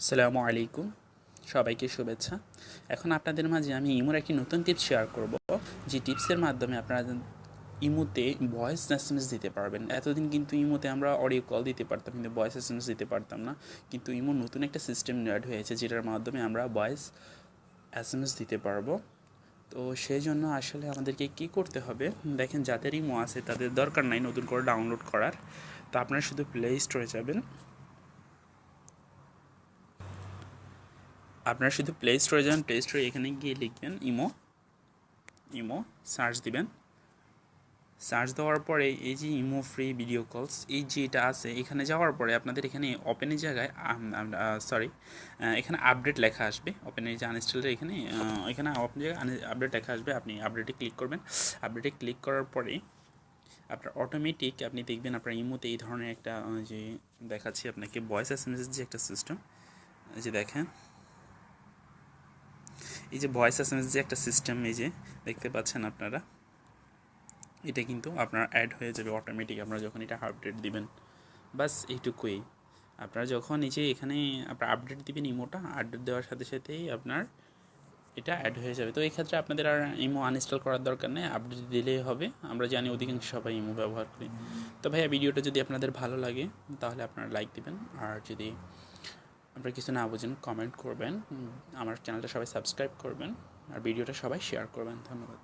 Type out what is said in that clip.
আসসালামু আলাইকুম, সবাইকে শুভেচ্ছা। এখন আপনাদের মাঝে আমি ইমোর একটি নতুন টিপস শেয়ার করব, যে টিপসের মাধ্যমে আপনারা ইমোতে ভয়েস এসএমএস দিতে পারবেন। এতদিন কিন্তু ইমোতে আমরা অডিও কল দিতে পারতাম, কিন্তু ভয়েস এসএমএস দিতে পারতাম না। কিন্তু ইমোর নতুন একটা সিস্টেম অ্যাড হয়েছে, যেটার মাধ্যমে আমরা ভয়েস এসএমএস দিতে পারবো। তো সেই জন্য আসলে আমাদেরকে কী করতে হবে, দেখেন যাদের ইমো আছে তাদের দরকার নাই নতুন করে ডাউনলোড করার। তো আপনারা শুধু প্লে স্টোরে যাবেন, আপনারা শুধু প্লে স্টোরে যাবেন। প্লে স্টোরে এখানে গিয়ে লিখবেন ইমো, ইমো সার্চ দিবেন। সার্চ দেওয়ার পরে এই যে ইমো ফ্রি ভিডিও কলস, এই যে এটা আছে, এখানে যাওয়ার পরে আপনাদের এখানে ওপেনের জায়গায় এখানে আপডেট লেখা আসবে। ওপেনের যে আনইনস্টলের এখানে এখানে ওপেন জায়গায় আপডেট লেখা আসবে। আপনি আপডেটে ক্লিক করবেন। আপডেটে ক্লিক করার পরে আপনার অটোমেটিক আপনি দেখবেন আপনার ইমোতে এই ধরনের একটা যে দেখাচ্ছি আপনাকে ভয়েস এসএমএস যে একটা সিস্টেম, এই যে দেখেন, এই যে ভয়েস এসএমএস যে একটা সিস্টেম, এই যে দেখতে পাচ্ছেন আপনারা, এটা কিন্তু আপনার অ্যাড হয়ে যাবে অটোমেটিক আপনারা যখন এটা আপডেট দিবেন। বাস এইটুকুই। আপনারা যখন এই যে এখানে আপনার আপডেট দিবেন, ইমোটা আপডেট দেওয়ার সাথে সাথেই আপনার এটা অ্যাড হয়ে যাবে। তো এই ক্ষেত্রে আপনাদের আর ইমো আনইনস্টল করার দরকার নেই, আপডেট দিলেই হবে। আমরা জানি অধিকাংশ সবাই ইমো ব্যবহার করি। তো ভাইয়া, ভিডিওটা যদি আপনাদের ভালো লাগে তাহলে আপনারা লাইক দিবেন, আর যদি আপনারা কিছু না বুঝেন কমেন্ট করবেন। আমার চ্যানেলটা সবাই সাবস্ক্রাইব করবেন, আর ভিডিওটা সবাই শেয়ার করবেন। ধন্যবাদ।